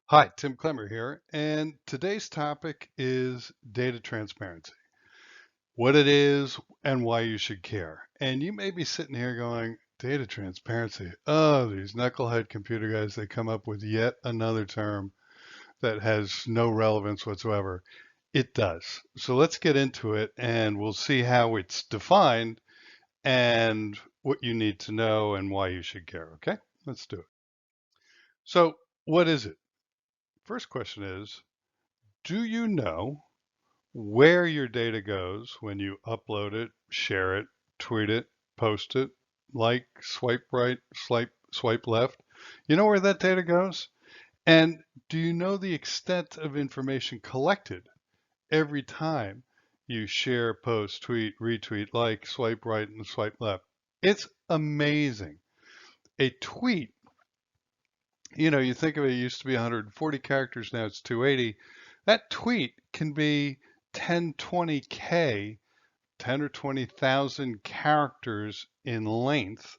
Hi, Tim Clemmer here, and today's topic is data transparency. What it is and why you should care. And you may be sitting here going, data transparency. Oh, these knucklehead computer guys, they come up with yet another term that has no relevance whatsoever. It does. So let's get into it and we'll see how it's defined and what you need to know and why you should care. Okay, let's do it. So, what is it? First question is, do you know where your data goes when you upload it, share it, tweet it, post it, like, swipe right, swipe left? You know where that data goes? And do you know the extent of information collected every time you share, post, tweet, retweet, like, swipe right, and swipe left? It's amazing. A tweet, you think of it, it used to be 140 characters, now it's 280. That tweet can be 10, 20K, 10 or 20,000 characters in length.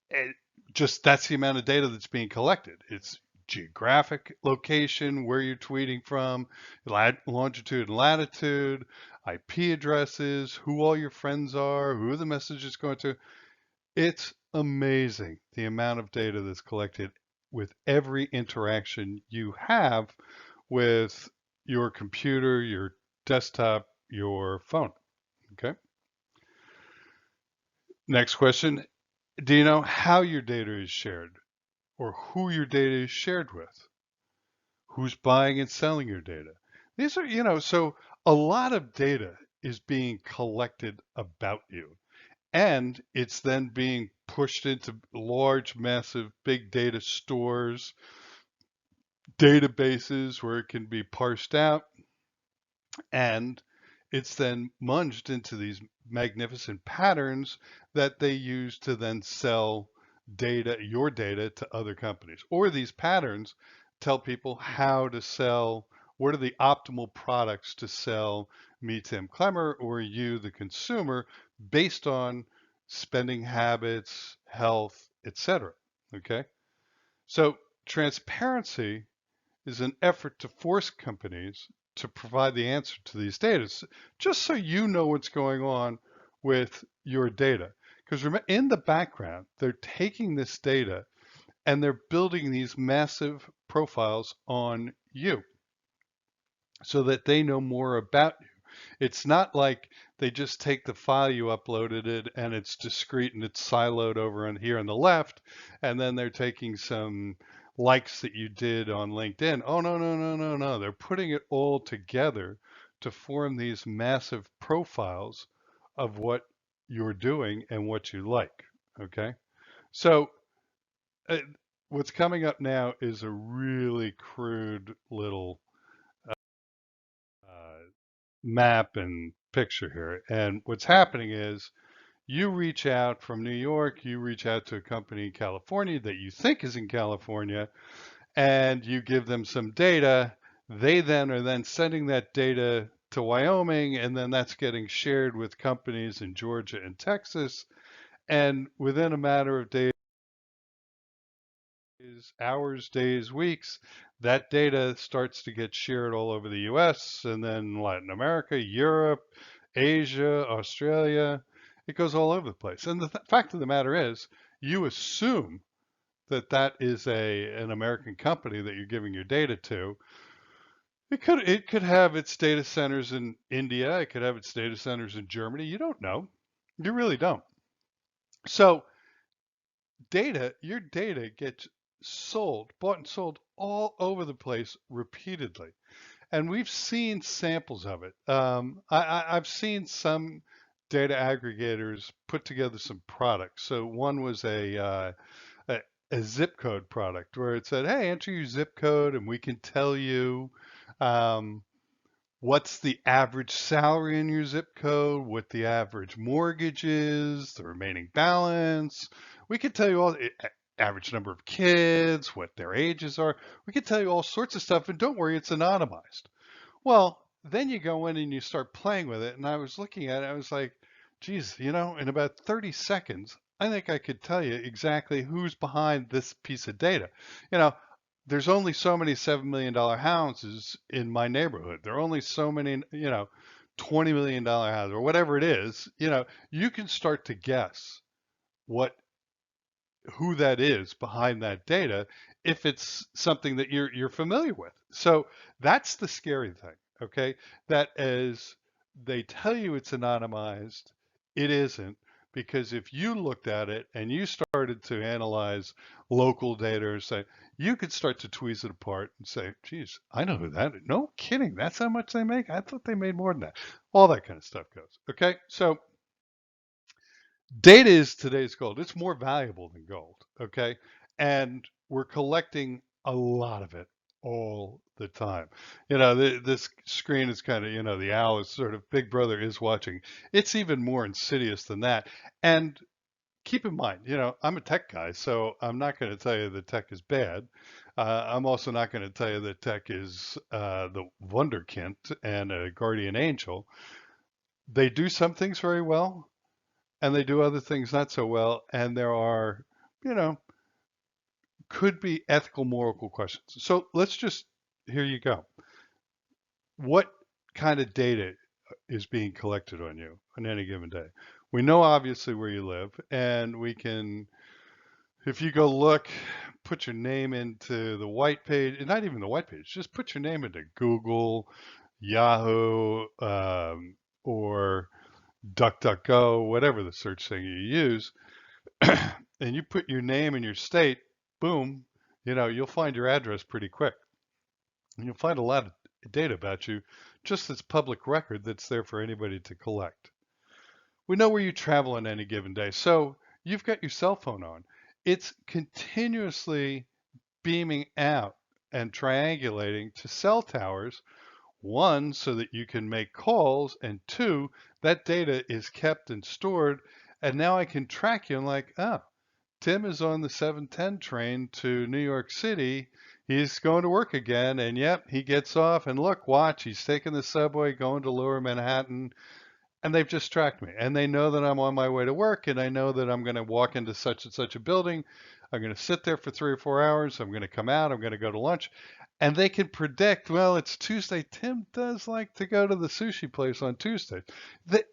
It, just that's the amount of data that's being collected. It's geographic location, where you're tweeting from, longitude and latitude, IP addresses, who all your friends are, who the message is going to. It's amazing the amount of data that's collected with every interaction you have with your computer, your desktop, your phone. Okay. Next question. Do you know how your data is shared or who your data is shared with? Who's buying and selling your data? These are, so a lot of data is being collected about you. And it's then being pushed into large, massive, big data stores, databases where it can be parsed out, and it's then munged into these magnificent patterns that they use to then sell your data to other companies. Or these patterns tell people how to sell, what are the optimal products to sell me, Tim Clemmer, or you, the consumer, based on spending habits, health, etc. Okay? So transparency is an effort to force companies to provide the answer to these data, just so you know what's going on with your data. Because in the background, they're taking this data and they're building these massive profiles on you so that they know more about you. It's not like they just take the file you uploaded it and it's discrete and it's siloed over on here on the left, and then they're taking some likes that you did on LinkedIn. Oh, no, no, no, no, no. They're putting it all together to form these massive profiles of what you're doing and what you like. Okay. So uh, what's coming up now is a really crude little uh, map and picture here. And what's happening is you reach out from New York, you reach out to a company in California that you think is in California, and you give them some data. They then are then sending that data to Wyoming, and then that's getting shared with companies in Georgia and Texas. And within a matter of days, hours, days, weeks, that data starts to get shared all over the US and then Latin America, Europe, Asia, Australia. It goes all over the place. And the fact of the matter is, you assume that that is an American company that you're giving your data to. It could have its data centers in India. It could have its data centers in Germany. You don't know. You really don't. So your data gets bought and sold all over the place repeatedly. And we've seen samples of it. I've seen some data aggregators put together some products. So one was a, a zip code product where it said, hey, enter your zip code and we can tell you um, what's the average salary in your zip code, what the average mortgage is, the remaining balance. We could tell you all the average number of kids, what their ages are. We could tell you all sorts of stuff, and don't worry, it's anonymized. Well, then you go in and you start playing with it, and I was looking at it, I was like, geez, in about 30 seconds, I think I could tell you exactly who's behind this piece of data. You know, there's only so many $7 million houses in my neighborhood. There are only so many, $20 million houses or whatever it is. You can start to guess what who that is behind that data if it's something that you're familiar with. So that's the scary thing, okay? That as they tell you it's anonymized, it isn't, because if you looked at it and you started to analyze local data or say, you could start to tweeze it apart and say, geez, I know who that is. No kidding. That's how much they make. I thought they made more than that. All that kind of stuff goes. Okay. So data is today's gold. It's more valuable than gold, okay? And we're collecting a lot of it all the time. This screen is kind of, the owl is sort of Big Brother is watching. It's even more insidious than that. And keep in mind, I'm a tech guy, so I'm not going to tell you that tech is bad. I'm also not going to tell you that tech is the wunderkind and a guardian angel. They do some things very well, and they do other things not so well. And there are, you know, could be ethical, moral questions. So let's just, here you go. What kind of data is being collected on you on any given day? We know obviously where you live, and we can, if you go look, put your name into the white page, and not even the white page, just put your name into Google, Yahoo, or DuckDuckGo, whatever the search thing you use, and you put your name and your state, boom, you'll find your address pretty quick. And you'll find a lot of data about you, just as public record that's there for anybody to collect. We know where you travel on any given day. So you've got your cell phone on. It's continuously beaming out and triangulating to cell towers. One, so that you can make calls, and two, that data is kept and stored. And now I can track you. I'm like, oh, Tim is on the 7:10 train to New York City. He's going to work again. And yep, he gets off and look, watch, he's taking the subway going to Lower Manhattan. And they've just tracked me. And they know that I'm on my way to work. And I know that I'm going to walk into such and such a building. I'm going to sit there for 3 or 4 hours. I'm going to come out. I'm going to go to lunch. And they can predict, well, it's Tuesday. Tim does like to go to the sushi place on Tuesday.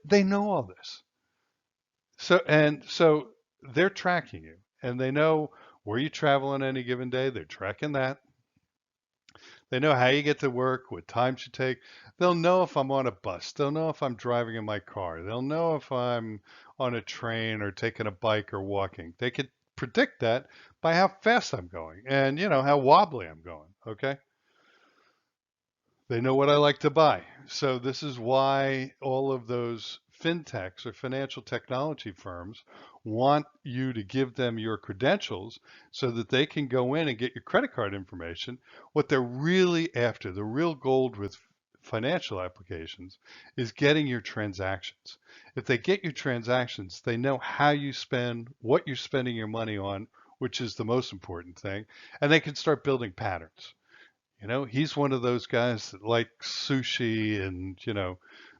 They know all this. So they're tracking you, and they know where you travel on any given day. They're tracking that. They know how you get to work, what times you take. They'll know if I'm on a bus. They'll know if I'm driving in my car. They'll know if I'm on a train or taking a bike or walking. They could predict that by how fast I'm going and, how wobbly I'm going. Okay. They know what I like to buy. So this is why all of those fintechs or financial technology firms want you to give them your credentials so that they can go in and get your credit card information. What they're really after, the real gold with financial applications, is getting your transactions. If they get your transactions, they know how you spend, what you're spending your money on, which is the most important thing, and they can start building patterns. He's one of those guys that likes sushi and,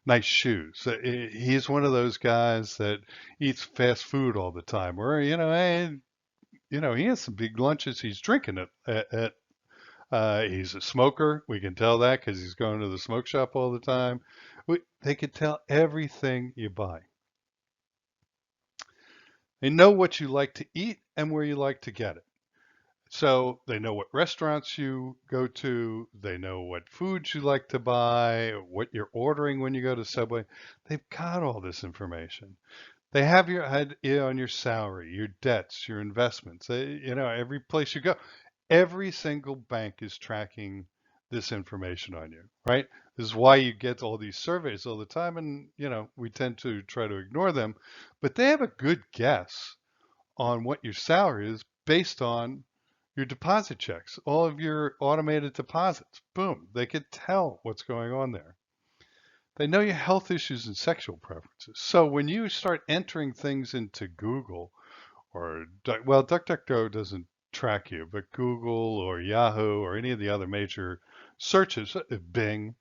nice shoes. He's one of those guys that eats fast food all the time. Or, he has some big lunches. He's drinking it he's a smoker. We can tell that because he's going to the smoke shop all the time. They can tell everything you buy. They know what you like to eat and where you like to get it. So they know what restaurants you go to, they know what foods you like to buy, what you're ordering when you go to Subway. They've got all this information. They have your head on your salary, your debts, your investments. Every place you go, every single bank is tracking this information on you, right? This is why you get all these surveys all the time, and we tend to try to ignore them, but they have a good guess on what your salary is based on your deposit checks, all of your automated deposits. Boom, they could tell what's going on there. They know your health issues and sexual preferences. So when you start entering things into Google or, well, DuckDuckGo doesn't track you, but Google or Yahoo or any of the other major searches, Bing,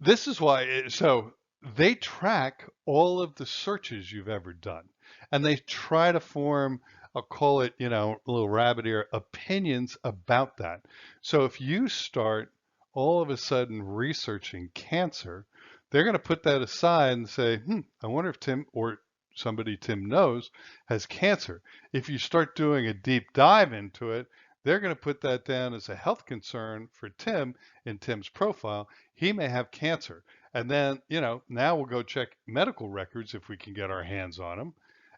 this is why, so they track all of the searches you've ever done, and they try to form I'll call it, a little rabbit ear, opinions about that. So if you start all of a sudden researching cancer, they're going to put that aside and say, I wonder if Tim or somebody Tim knows has cancer. If you start doing a deep dive into it, they're going to put that down as a health concern for Tim in Tim's profile. He may have cancer. And then, now we'll go check medical records if we can get our hands on them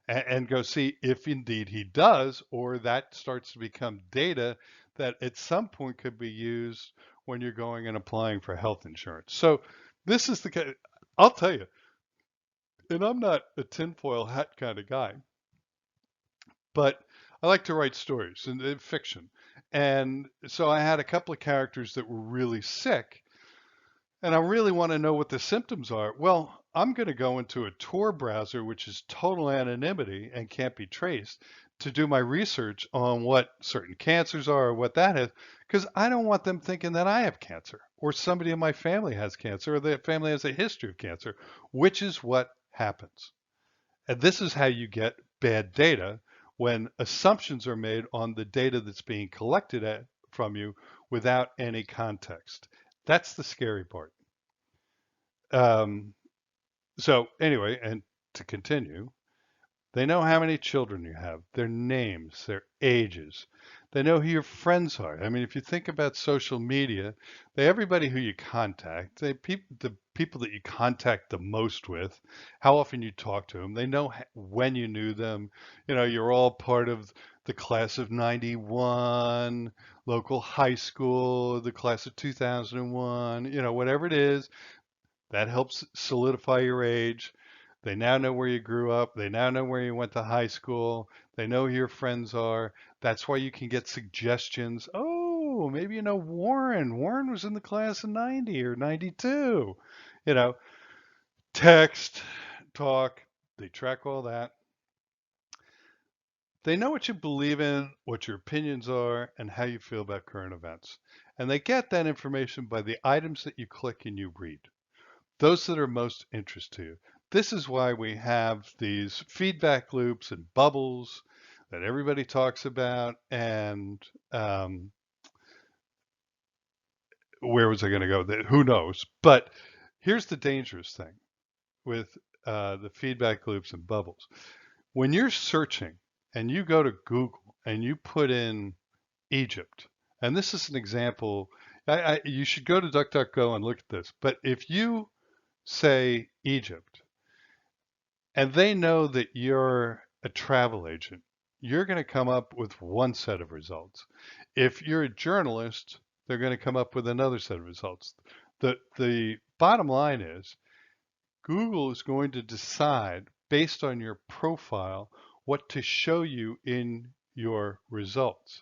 and go see if indeed he does, or that starts to become data that at some point could be used when you're going and applying for health insurance. So this is I'll tell you, and I'm not a tinfoil hat kind of guy, but I like to write stories and fiction. And so I had a couple of characters that were really sick, and I really want to know what the symptoms are. Well, I'm going to go into a Tor browser, which is total anonymity and can't be traced, to do my research on what certain cancers are or what that is, because I don't want them thinking that I have cancer or somebody in my family has cancer or the family has a history of cancer, which is what happens. And this is how you get bad data when assumptions are made on the data that's being collected from you without any context. That's the scary part. Um, so anyway, and to continue, they know how many children you have, their names, their ages. They know who your friends are. I mean, if you think about social media, everybody who you contact, the people that you contact the most with, how often you talk to them, they know when you knew them. You're all part of the class of 91, local high school, the class of 2001, whatever it is, that helps solidify your age. They now know where you grew up. They now know where you went to high school. They know who your friends are. That's why you can get suggestions. Oh, maybe you know Warren. Warren was in the class of 90 or 92. You know, text, talk. They track all that. They know what you believe in, what your opinions are, and how you feel about current events. And they get that information by the items that you click and you read, those that are most interest to you. This is why we have these feedback loops and bubbles that everybody talks about. And where was I going to go? Who knows? But here's the dangerous thing with the feedback loops and bubbles. When you're searching and you go to Google and you put in Egypt, and this is an example, you should go to DuckDuckGo and look at this. But if you say Egypt, and they know that you're a travel agent, you're going to come up with one set of results. If you're a journalist, they're going to come up with another set of results. The bottom line is Google is going to decide based on your profile what to show you in your results.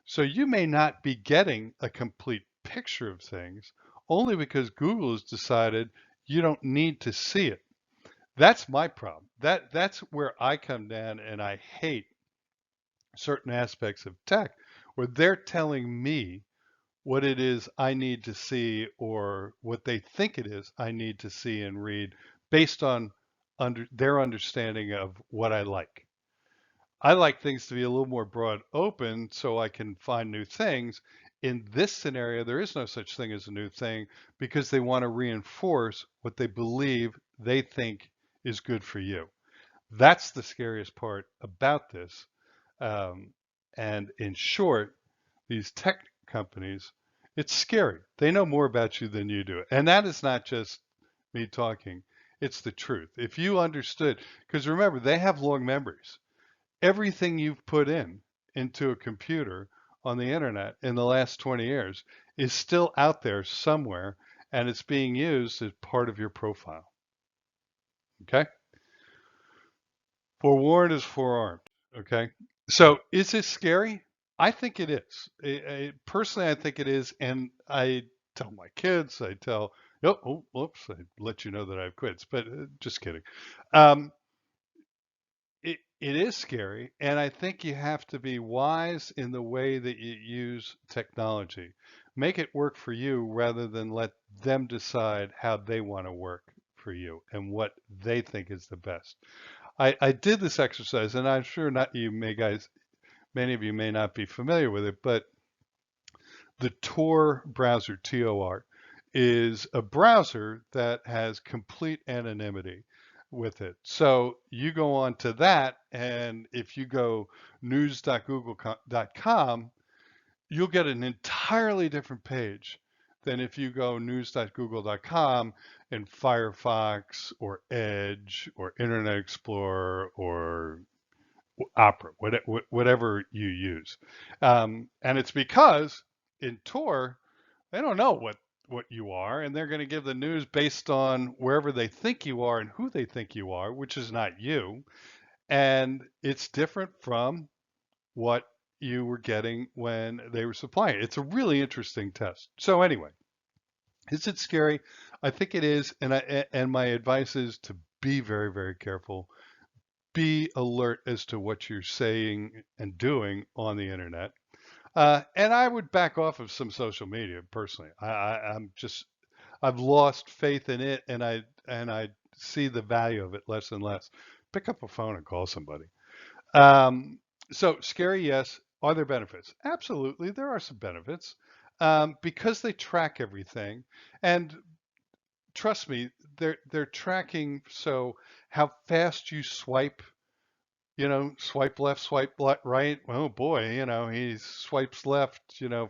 So you may not be getting a complete picture of things only because Google has decided you don't need to see it. That's my problem. That's where I come down, and I hate certain aspects of tech where they're telling me what it is I need to see or what they think it is I need to see and read based on their understanding of what I like. I like things to be a little more broad open so I can find new things. In this scenario, there is no such thing as a new thing because they want to reinforce what they believe they think is good for you. That's the scariest part about this. Um, and in short, these tech companies, it's scary. They know more about you than you do. And that is not just me talking, it's the truth. If you understood, because remember, they have long memories. Everything you've put into a computer on the internet in the last 20 years is still out there somewhere, and it's being used as part of your profile. Okay? Forewarned is forearmed. Okay. So is this scary? I think it is. Personally, I think it is. And I tell my kids, I tell, oh, whoops, I let you know that I have kids, but just kidding. Um, it is scary. And I think you have to be wise in the way that you use technology. Make it work for you rather than let them decide how they want to work for you and what they think is the best. I did this exercise, and I'm sure not you may guys, Many of you may not be familiar with it, but the Tor browser, Tor, is a browser that has complete anonymity with it. So you go on to that, and if you go news.google.com, you'll get an entirely different page than if you go news.google.com and Firefox or Edge or Internet Explorer or Opera, whatever you use. And it's because in Tor, they don't know what you are, and they're going to give the news based on wherever they think you are and who they think you are, which is not you. And it's different from what you were getting when they were supplying it. It's a really interesting test. So anyway, is it scary? I think it is, and my advice is to be very, very careful. Be alert as to what you're saying and doing on the internet. And I would back off of some social media personally. I'm just I've lost faith in it, and I see the value of it less and less. Pick up a phone and call somebody. Um, so scary, yes. Are there benefits? Absolutely, there are some benefits because they track everything, and trust me, they're tracking so how fast you swipe. Swipe left, right. Oh boy, he swipes left,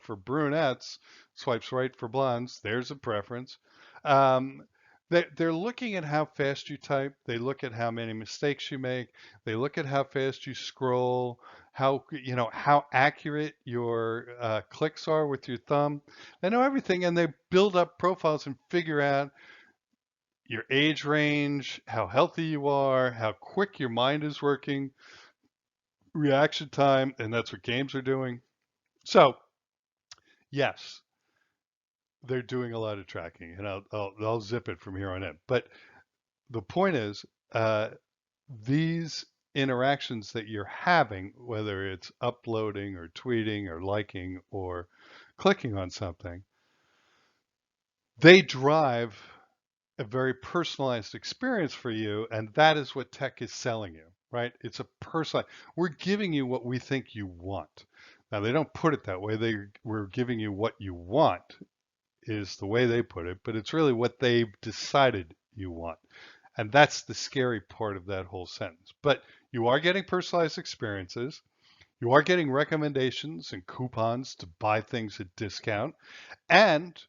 for brunettes, swipes right for blondes. There's a preference. Um, they're looking at how fast you type. They look at how many mistakes you make. They look at how fast you scroll, how accurate your clicks are with your thumb. They know everything, and they build up profiles and figure out your age range, how healthy you are, how quick your mind is working, reaction time, and that's what games are doing. So, yes, they're doing a lot of tracking, and I'll zip it from here on in. But the point is, uh, these interactions that you're having, whether it's uploading or tweeting or liking or clicking on something, they drive a very personalized experience for you, and that is what tech is selling you, right? It's a personalized. We're giving you what we think you want. Now they don't put it that way. We're giving you what you want is the way they put it, but it's really what they've decided you want. And that's the scary part of that whole sentence. But you are getting personalized experiences. You are getting recommendations and coupons to buy things at discount. And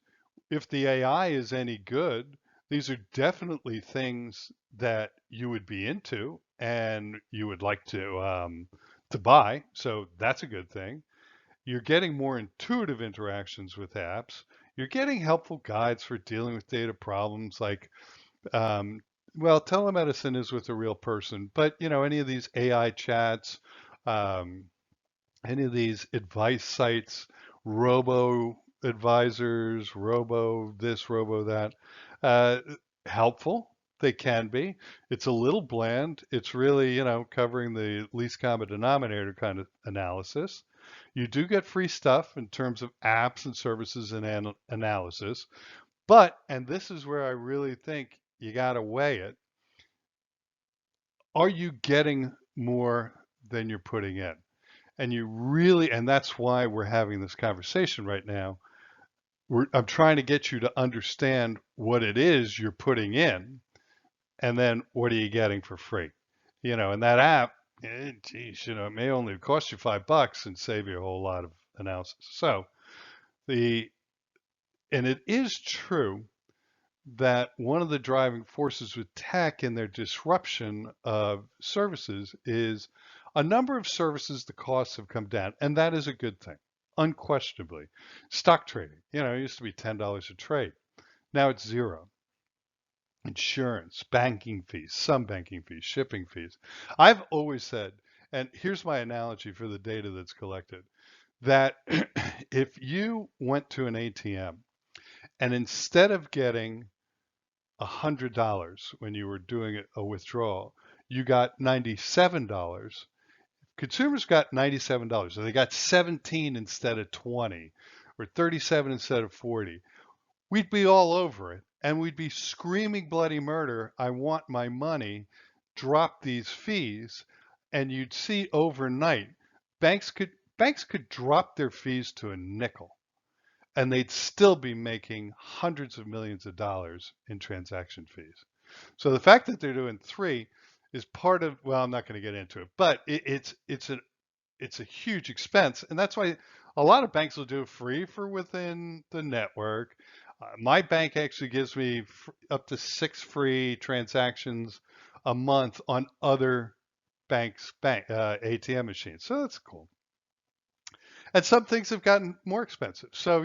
if the AI is any good, these are definitely things that you would be into and you would like to buy. So that's a good thing. You're getting more intuitive interactions with apps. You're getting helpful guides for dealing with data problems like, um, well, telemedicine is with a real person, but any of these AI chats, um, any of these advice sites, robo advisors, robo this, robo that, uh, helpful. They can be. It's a little bland. It's really, covering the least common denominator kind of analysis. You do get free stuff in terms of apps and services and analysis. But, and this is where I really think you got to weigh it, are you getting more than you're putting in? And that's why we're having this conversation right now. I'm trying to get you to understand what it is you're putting in, and then what are you getting for free? And that app, geez, it may only cost you $5 and save you a whole lot of analysis. So the, and it is true that one of the driving forces with tech and their disruption of services is a number of services, the costs have come down, and that is a good thing, unquestionably. Stock trading, it used to be $10 a trade. Now it's zero. Insurance, banking fees, some banking fees, shipping fees. I've always said, and here's my analogy for the data that's collected, that if you went to an ATM and instead of getting $100 when you were doing a withdrawal, you got $97. Consumers got $97. So they got 17 instead of 20 or 37 instead of 40. We'd be all over it and we'd be screaming bloody murder. I want my money. Drop these fees. And you'd see overnight banks could drop their fees to a nickel and they'd still be making hundreds of millions of dollars in transaction fees. So the fact that they're doing 3 is part of, well, I'm not going to get into it, but it's a huge expense, and that's why a lot of banks will do it free for within the network. My bank actually gives me up to 6 free transactions a month on other banks' ATM machines, so that's cool. And some things have gotten more expensive. So,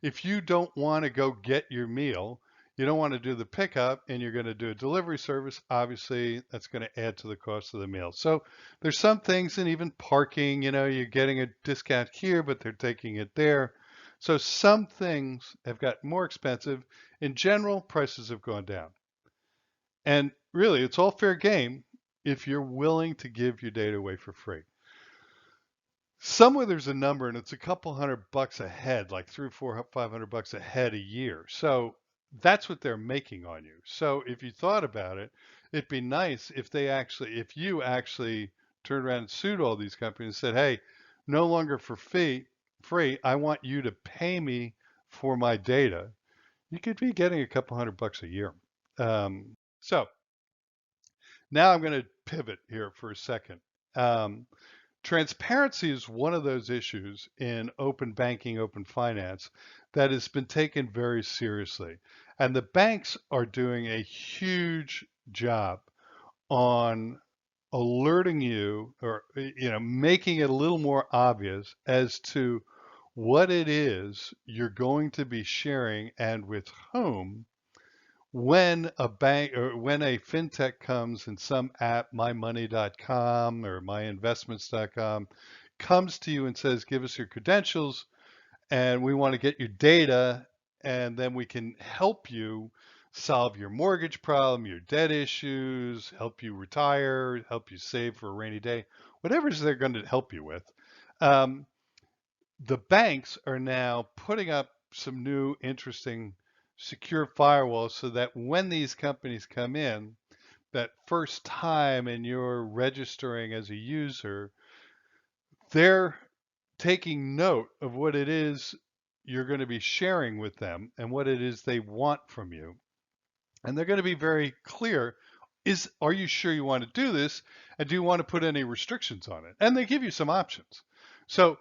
if you don't want to go get your meal, you don't want to do the pickup and you're going to do a delivery service, obviously that's going to add to the cost of the meal. So there's some things, and even parking, you're getting a discount here, but they're taking it there. So some things have gotten more expensive. In general, prices have gone down. And really, it's all fair game if you're willing to give your data away for free. Somewhere there's a number and it's a couple $100 a head, like 300, 400, $500 a head a year. So that's what they're making on you. So if you thought about it, it'd be nice if if you actually turned around and sued all these companies and said, hey, no longer for free, I want you to pay me for my data. You could be getting a couple $100 a year. So now I'm going to pivot here for a second. Transparency is one of those issues in open banking, open finance that has been taken very seriously. And the banks are doing a huge job on alerting you, or making it a little more obvious as to what it is you're going to be sharing and with whom when a bank or when a fintech comes in some app, mymoney.com or myinvestments.com, comes to you and says, give us your credentials and we want to get your data, and then we can help you solve your mortgage problem, your debt issues, help you retire, help you save for a rainy day, whatever it is they're going to help you with. The banks are now putting up some new interesting secure firewalls so that when these companies come in, that first time and you're registering as a user, they're taking note of what it is you're going to be sharing with them and what it is they want from you. And they're going to be very clear. Are you sure you want to do this? And do you want to put any restrictions on it? And they give you some options. So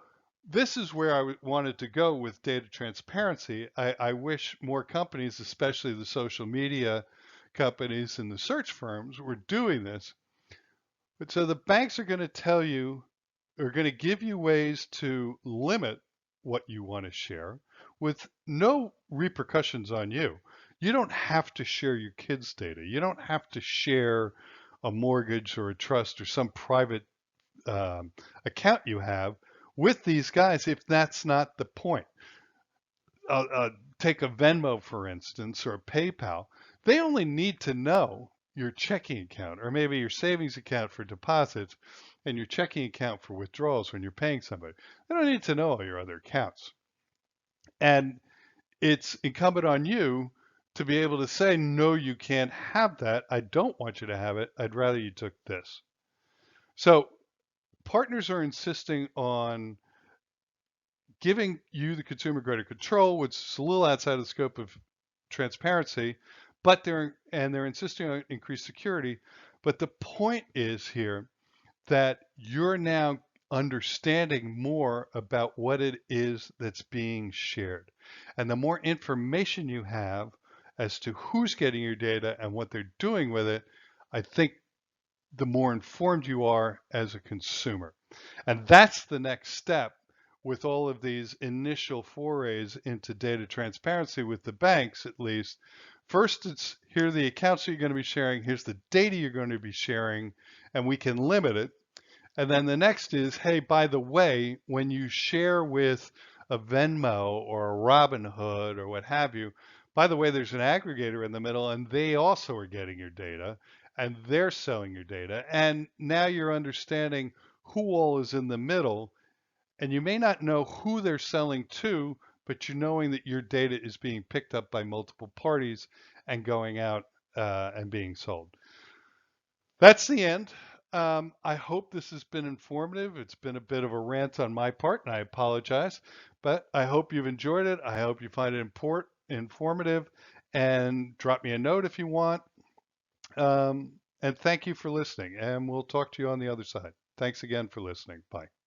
this is where I wanted to go with data transparency. I wish more companies, especially the social media companies and the search firms, were doing this. But so the banks are going to tell you, are going to give you ways to limit what you want to share with no repercussions on you. You don't have to share your kids' data. You don't have to share a mortgage or a trust or some private account you have with these guys if that's not the point. Take a Venmo, for instance, or a PayPal. They only need to know your checking account or maybe your savings account for deposits and your checking account for withdrawals when you're paying somebody. They don't need to know all your other accounts. And it's incumbent on you to be able to say, no, you can't have that. I don't want you to have it. I'd rather you took this. So partners are insisting on giving you, the consumer, greater control, which is a little outside of the scope of transparency, but they're insisting on increased security. But the point is here that you're now understanding more about what it is that's being shared. And the more information you have as to who's getting your data and what they're doing with it, I think the more informed you are as a consumer. And that's the next step with all of these initial forays into data transparency with the banks, at least. First, it's here are the accounts that you're going to be sharing, here's the data you're going to be sharing, and we can limit it. And then the next is, hey, by the way, when you share with a Venmo or a Robinhood or what have you, by the way, there's an aggregator in the middle and they also are getting your data and they're selling your data. And now you're understanding who all is in the middle, and you may not know who they're selling to, but you're knowing that your data is being picked up by multiple parties and going out and being sold. That's the end. I hope this has been informative. It's been a bit of a rant on my part, and I apologize, but I hope you've enjoyed it. I hope you find it informative, and drop me a note if you want. And thank you for listening, and we'll talk to you on the other side. Thanks again for listening. Bye.